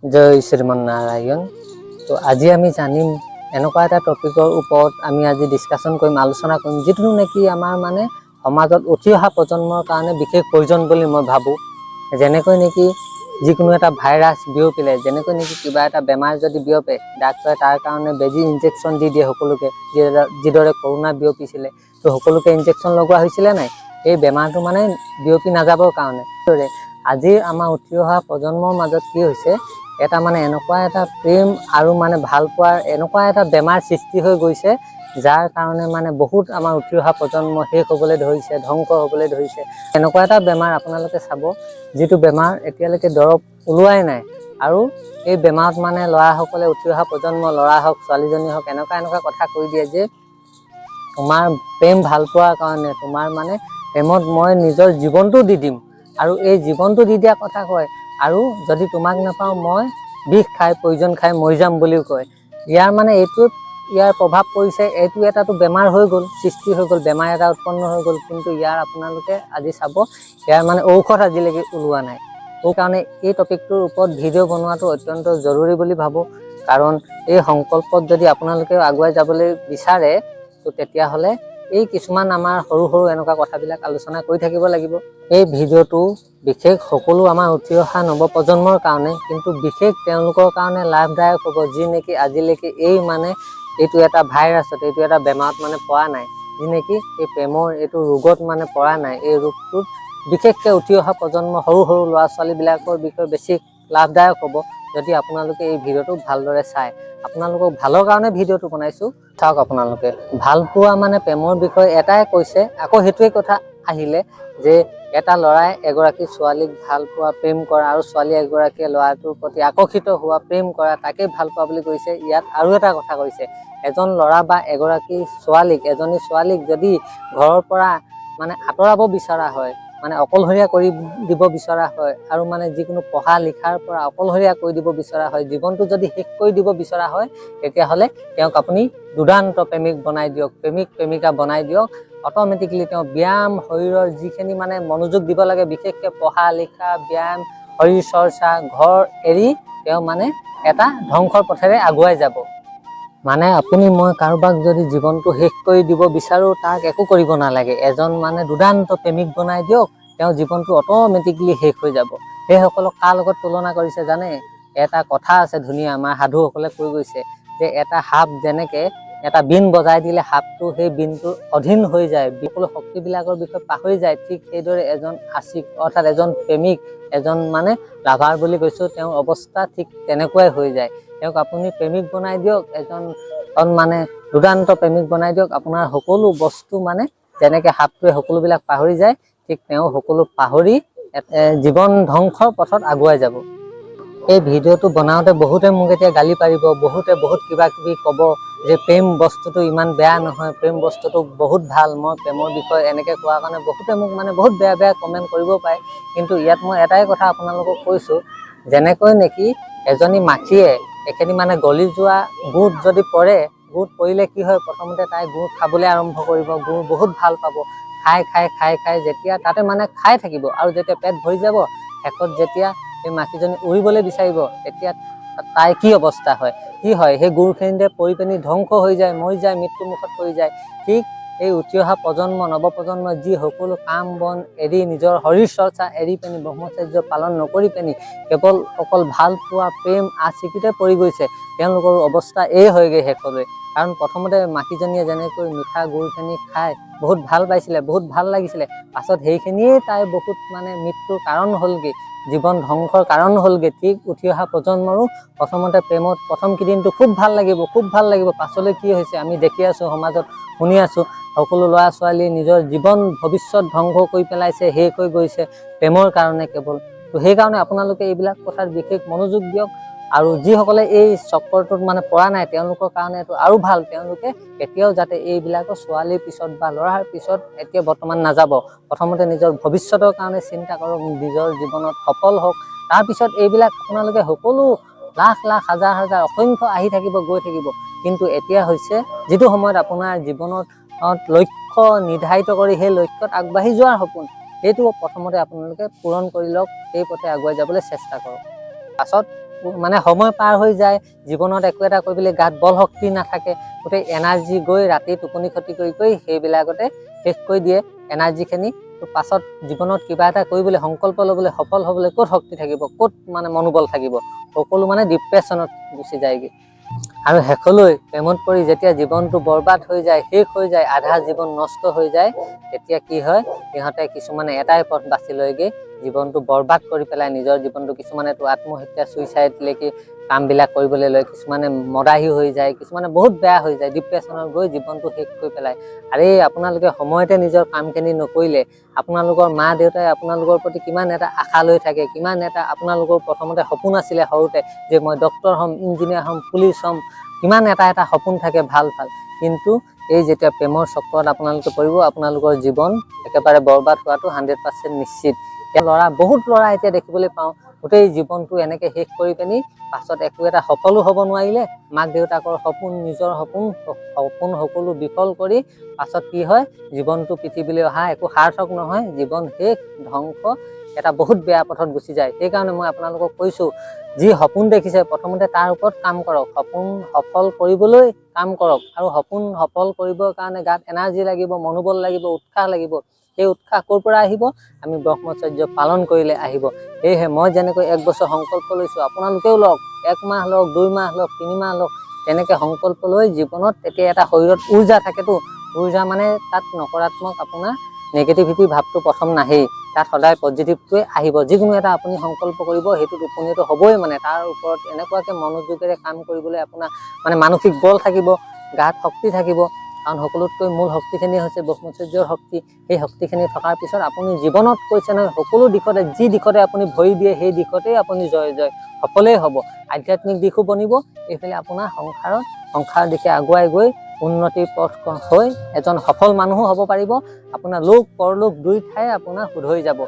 জয় শ্ৰীমান নাৰায়ণ। তো আজি আমি জানিম এনেকুৱা এটা টপিকৰ ওপৰত আমি আজি ডিছকাশ্যন কৰিম, আলোচনা কৰিম, যিটো নেকি আমাৰ মানে সমাজত উঠি অহা প্ৰজন্মৰ কাৰণে বিশেষ প্ৰয়োজন বুলি মই ভাবোঁ। যেনেকৈ নেকি যিকোনো এটা ভাইৰাছ বিয়পিলে, যেনেকৈ নেকি কিবা এটা বেমাৰ যদি বিয়পে, ডাক্তৰে তাৰ কাৰণে বেজী ইনজেকশ্যন দি দিয়ে সকলোকে, যিদৰে কৰোণা বিয়পিছিলে। তো সকলোকে ইনজেকশ্যন লগোৱা হৈছিলে নাই, এই বেমাৰটো মানে বিয়পি নাযাবৰ কাৰণে। আজি আমাৰ উঠি অহা প্ৰজন্মৰ মাজত কি হৈছে, এটা মানে এনেকুৱা এটা প্ৰেম আৰু মানে ভাল পোৱাৰ এনেকুৱা এটা বেমাৰ সৃষ্টি হৈ গৈছে, যাৰ কাৰণে মানে বহুত আমাৰ উঠি অহা প্ৰজন্ম শেষ হ'বলৈ ধৰিছে, ধ্বংস হ'বলৈ ধৰিছে। এনেকুৱা এটা বেমাৰ আপোনালোকে চাব, যিটো বেমাৰ এতিয়ালৈকে দৰৱ ওলোৱাই নাই। আৰু এই বেমাৰত মানে ল'ৰাসকলে, উঠি অহা প্ৰজন্ম ল'ৰা হওক ছোৱালীজনী হওক, এনেকুৱা কথা কৈ দিয়ে যে তোমাৰ প্ৰেম ভাল পোৱাৰ কাৰণে তোমাৰ মানে প্ৰেমত মই নিজৰ জীৱনটো দি দিম, আৰু এই জীৱনটো দি দিয়া কথা কয়। আৰু যদি তোমাক নাপাওঁ মই বিষ খাই পয়জন খাই মৰি যাম বুলিও কয়। ইয়াৰ মানে ইয়াৰ প্ৰভাৱ পৰিছে, এইটো এটাতো বেমাৰ হৈ গ'ল, সৃষ্টি হৈ গ'ল, বেমাৰ এটা উৎপন্ন হৈ গ'ল। কিন্তু ইয়াৰ আপোনালোকে আজি চাব, ইয়াৰ মানে ঔষধ আজিলৈকে ওলোৱা নাই। সেইকাৰণে এই টপিকটোৰ ওপৰত ভিডিঅ' বনোৱাটো অত্যন্ত জৰুৰী বুলি ভাবোঁ। কাৰণ এই সংকল্পত যদি আপোনালোকে আগুৱাই যাবলৈ বিচাৰে, তো তেতিয়াহ'লে এই কিছুমান আমাৰ সৰু সৰু এনেকুৱা কথাবিলাক আলোচনা কৰি থাকিব লাগিব। এই ভিডিঅ'টো বিশেষ সকলো আমাৰ উঠি অহা নৱপ্ৰজন্মৰ কাৰণে, কিন্তু বিশেষ তেওঁলোকৰ কাৰণে লাভদায়ক হ'ব, যি নেকি আজিলৈকে এইটো এটা ভাইৰাছত, এইটো এটা বেমাৰত মানে পৰা নাই, যি নেকি এই প্ৰেমৰ এইটো ৰোগত মানে পৰা নাই। এই ৰোগটোত বিশেষকৈ উঠি অহা প্ৰজন্ম সৰু সৰু ল'ৰা ছোৱালীবিলাকৰ বিষয়ে বেছি লাভদায়ক হ'ব, যদি আপোনালোকে এই ভিডিঅ'টো ভালদৰে চায়। আপোনালোকক ভালৰ কাৰণে ভিডিঅ'টো বনাইছোঁ, চাওক আপোনালোকে। ভাল পোৱা মানে প্ৰেমৰ বিষয়ে এটাই কৈছে, আকৌ সেইটোৱে কথা আহিলে যে এটা ল'ৰাই এগৰাকী ছোৱালীক ভাল পোৱা, প্ৰেম কৰা, আৰু ছোৱালী এগৰাকীয়ে ল'ৰাটোৰ প্ৰতি আকৰ্ষিত হোৱা, প্ৰেম কৰা, তাকে ভাল পোৱা বুলি কৈছে। ইয়াত আৰু এটা কথা কৈছে, এজন ল'ৰা বা এজনী ছোৱালীক যদি ঘৰৰ পৰা মানে আঁতৰাব বিচৰা হয়, মানে অকলশৰীয়া কৰি দিব বিচৰা হয়, আৰু মানে যিকোনো পঢ়া লিখাৰ পৰা অকলশৰীয়া কৰি দিব বিচৰা হয়, জীৱনটো যদি শেষ কৰি দিব বিচৰা হয়, তেতিয়াহ'লে তেওঁক আপুনি দুৰ্দান্ত প্ৰেমিক বনাই দিয়ক, প্ৰেমিক প্ৰেমিকা বনাই দিয়ক। অট'মেটিকলি তেওঁ ব্যায়াম, শৰীৰৰ যিখিনি মানে মনোযোগ দিব লাগে, বিশেষকৈ পঢ়া লিখা, ব্যায়াম, শৰীৰ চৰ্চা, ঘৰ এৰি তেওঁ মানে এটা ধ্বংসৰ পথেৰে আগুৱাই যাব। মানে আপুনি মই কাৰোবাক যদি জীৱনটো শেষ কৰি দিব বিচাৰোঁ, তাক একো কৰিব নালাগে, এজন মানে দুৰ্দান্ত প্ৰেমিক বনাই দিয়ক, তেওঁ জীৱনটো অট'মেটিকলি শেষ হৈ যাব। সেইসকলক কাৰ লগত তুলনা কৰিছে জানে? এটা কথা আছে ধুনীয়া, আমাৰ সাধুসকলে কৈ গৈছে যে এটা সাপ যেনেকে এটা বীণ বজাই দিলে সাপটো সেই বীণটোৰ অধীন হৈ যায়, সকলো শক্তিবিলাকৰ বিষয়ে পাহৰি যায়, ঠিক সেইদৰে এজন আশিক অৰ্থাৎ এজন প্ৰেমিক, এজন মানে লাভাৰ বুলি কৈছোঁ, তেওঁৰ অৱস্থা ঠিক তেনেকুৱাই হৈ যায়। তেওঁক আপুনি প্ৰেমিক বনাই দিয়ক, এজন মানে দুৰ্দান্ত প্ৰেমিক বনাই দিয়ক। আপোনাৰ সকলো বস্তু মানে যেনেকৈ সাপটোৱে সকলোবিলাক পাহৰি যায়, ঠিক তেওঁ সকলো পাহৰি জীৱন ধ্বংসৰ পথত আগুৱাই যাব। এই ভিডিঅ'টো বনাওঁতে বহুতে মোক এতিয়া গালি পাৰিব, বহুতে বহুত কিবা কিবি ক'ব যে প্ৰেম বস্তুটো ইমান বেয়া নহয়, প্ৰেম বস্তুটো বহুত ভাল। মই প্ৰেমৰ বিষয়ে এনেকৈ কোৱাৰ কাৰণে বহুতে মোক মানে বহুত বেয়া বেয়া কমেণ্ট কৰিব পাৰে। কিন্তু ইয়াত মই এটাই কথা আপোনালোকক কৈছোঁ, যেনেকৈ নেকি এজনী মাখিয়ে এইখিনি মানে গলি যোৱা গুড় যদি পৰে, গুড় পৰিলে কি হয়, প্ৰথমতে তাই গুড় খাবলৈ আৰম্ভ কৰিব, গুড় বহুত ভাল পাব, খাই যেতিয়া তাতে মানে খাই থাকিব, আৰু যেতিয়া পেট ভৰি যাব, শেষত যেতিয়া সেই মাখিজনী উৰিবলৈ বিচাৰিব, তেতিয়া তাই কি অৱস্থা হয়, কি হয়, সেই গুড়খিনিতে পৰি পিনি ধ্বংস হৈ যায়, মৰি যায়, মৃত্যু মুখত পৰি যায়। ঠিক এই উঠি অহা প্ৰজন্ম, নৱপ্ৰজন্মই যি সকলো কাম বন এৰি, নিজৰ শৰীৰ চৰ্চা এৰি পিনি, ব্ৰহ্মচৰ্য পালন নকৰি পিনি কেৱল অকল ভাল পোৱা, প্ৰেম আচিকিতে পৰি গৈছে, তেওঁলোকৰ অৱস্থা এই হয়গৈ শেষলৈ। কাৰণ প্ৰথমতে মাখিজনীয়ে যেনেকৈ মিঠা গুড়খিনি খাই বহুত ভাল পাইছিলে, বহুত ভাল লাগিছিলে, পাছত সেইখিনিয়ে তাই বহুত মানে মৃত্যুৰ কাৰণ হ'লগৈ, জীৱন ধ্বংসৰ কাৰণ হ'লগৈ। ঠিক উঠি অহা প্ৰজন্মৰো প্ৰথমতে প্ৰেমত প্ৰথম কেইদিনটো খুব ভাল লাগিব, পাছলৈ কি হৈছে আমি দেখি আছোঁ, সমাজত শুনি আছোঁ, সকলো ল'ৰা ছোৱালী নিজৰ জীৱন ভৱিষ্যত ধ্বংস কৰি পেলাইছে, শেষ হৈ গৈছে প্ৰেমৰ কাৰণে কেৱল। তো সেইকাৰণে আপোনালোকে এইবিলাক কথাত বিশেষ মনোযোগ দিয়ক, আৰু যিসকলে এই চক্ৰটোত মানে পৰা নাই, তেওঁলোকৰ কাৰণে এইটো আৰু ভাল। তেওঁলোকে কেতিয়াও যাতে এইবিলাকৰ ছোৱালীৰ পিছত বা ল'ৰাৰ পিছত এতিয়া বৰ্তমান নাযাব, প্ৰথমতে নিজৰ ভৱিষ্যতৰ কাৰণে চিন্তা কৰক, নিজৰ জীৱনত সফল হওক, তাৰপিছত এইবিলাক আপোনালোকে সকলো লাখ লাখ হাজাৰ হাজাৰ অসংখ্য আহি থাকিব, গৈ থাকিব। কিন্তু এতিয়া হৈছে যিটো সময়ত আপোনাৰ জীৱনত লক্ষ্য নিৰ্ধাৰিত কৰি সেই লক্ষ্যত আগবাঢ়ি যোৱাৰ সপোন, সেইটো প্ৰথমতে আপোনালোকে পূৰণ কৰি লওক, সেই পথে আগুৱাই যাবলৈ চেষ্টা কৰক। পাছত মানে সময় পাৰ হৈ যায়, জীৱনত একো এটা কৰিবলৈ গাত বল শক্তি নাথাকে, গোটেই এনাৰ্জি গৈ ৰাতি টোপনি ক্ষতি কৰি সেইবিলাকতে শেষ কৰি দিয়ে এনাৰ্জিখিনি। তো পাছত জীৱনত কিবা এটা কৰিবলৈ সংকল্প ল'বলৈ সফল হ'বলৈ ক'ত শক্তি থাকিব, ক'ত মানে মনোবল থাকিব, সকলো মানে ডিপ্ৰেশ্যনত গুচি যায়গৈ। আৰু শেষলৈ প্ৰেমত পৰি যেতিয়া জীৱনটো বৰবাদ হৈ যায়, শেষ হৈ যায়, আধা জীৱন নষ্ট হৈ যায়, তেতিয়া কি হয়, সিহঁতে কিছুমানে এটাই পথ বাছি লয়গৈ, জীৱনটো বৰবাদ কৰি পেলাই নিজৰ জীৱনটো, কিছুমানেতো আত্মহত্যা চুইচাইডলৈকে কামবিলাক কৰিবলৈ লয়, কিছুমানে মদাহী হৈ যায়, কিছুমানে বহুত বেয়া হৈ যায়, ডিপ্ৰেশ্যনত গৈ জীৱনটো শেষ কৰি পেলায়। আৰে আপোনালোকে সময়তে নিজৰ কামখিনি নকৰিলে, আপোনালোকৰ মা দেউতাই আপোনালোকৰ প্ৰতি কিমান এটা আশা লৈ থাকে, কিমান এটা আপোনালোকৰ প্ৰথমতে সপোন আছিলে সৰুতে যে মই ডক্তৰ হ'ম, ইঞ্জিনিয়াৰ হ'ম, পুলিচ হ'ম, কিমান এটা সপোন থাকে ভাল ভাল। কিন্তু এই যেতিয়া প্ৰেমৰ চক্ৰত আপোনালোকে পৰিব, আপোনালোকৰ জীৱন একেবাৰে বৰবাদ হোৱাটো 100% নিশ্চিত। বহুত ল'ৰা এতিয়া দেখিবলৈ পাওঁ, গোটেই জীৱনটো এনেকৈ শেষ কৰি পিনি পাছত একো এটা সফলো হ'ব নোৱাৰিলে, মাক দেউতাকৰ সপোন, নিজৰ সপোন সকলো বিফল কৰি পাছত কি হয়, জীৱনটো পৃথিৱীলৈ অহা একো সাৰ্থক নহয়, জীৱন শেষ, ধ্বংস, এটা বহুত বেয়া পথত গুচি যায়। সেইকাৰণে মই আপোনালোকক কৈছোঁ, যি সপোন দেখিছে প্ৰথমতে তাৰ ওপৰত কাম কৰক, সপোন সফল কৰিবলৈ কাম কৰক। আৰু সপোন সফল কৰিবৰ কাৰণে গাত এনাৰ্জি লাগিব, মনোবল লাগিব, উৎসাহ লাগিব। সেই উৎসাহ ক'ৰ পৰা আহিব? আমি ব্ৰহ্মচৰ্য পালন কৰিলে আহিব। সেয়েহে মই যেনেকৈ 1 বছৰ সংকল্প লৈছোঁ, আপোনালোকেও লওক, 1 মাহ লওক, 2 মাহ লওক, 3 মাহ লওক, তেনেকৈ সংকল্প লৈ জীৱনত তেতিয়া এটা শৰীৰত উৰ্জা থাকেতো, উৰ্জা মানে তাত নকাৰাত্মক আপোনাৰ নেগেটিভিটি ভাৱটো প্ৰথম নাহেই, তাত সদায় পজিটিভটোৱে আহিব। যিকোনো এটা আপুনি সংকল্প কৰিব, সেইটোত উপনীত হ'বই, মানে তাৰ ওপৰত এনেকুৱাকৈ মনোযোগেৰে কাম কৰিবলৈ আপোনাৰ মানে মানসিক বল থাকিব, গাত শক্তি থাকিব। কাৰণ সকলোতকৈ মূল শক্তিখিনি হৈছে ব্ৰহ্মচৰ্যৰ শক্তি। সেই শক্তিখিনি থকাৰ পিছত আপুনি জীৱনত কৈছে নহয়, সকলো দিশতে, যি দিশতে আপুনি ভৰি দিয়ে সেই দিশতেই আপুনি জয় সফলেই হ'ব। আধ্যাত্মিক দিশো বনিব, এইফালে আপোনাৰ সংসাৰৰ দিশে আগুৱাই গৈ উন্নতিৰ পথ হৈ এজন সফল মানুহো হ'ব পাৰিব। আপোনাৰ লোক পৰলোক দুই ঠাই আপোনাৰ শুধৰি যাব।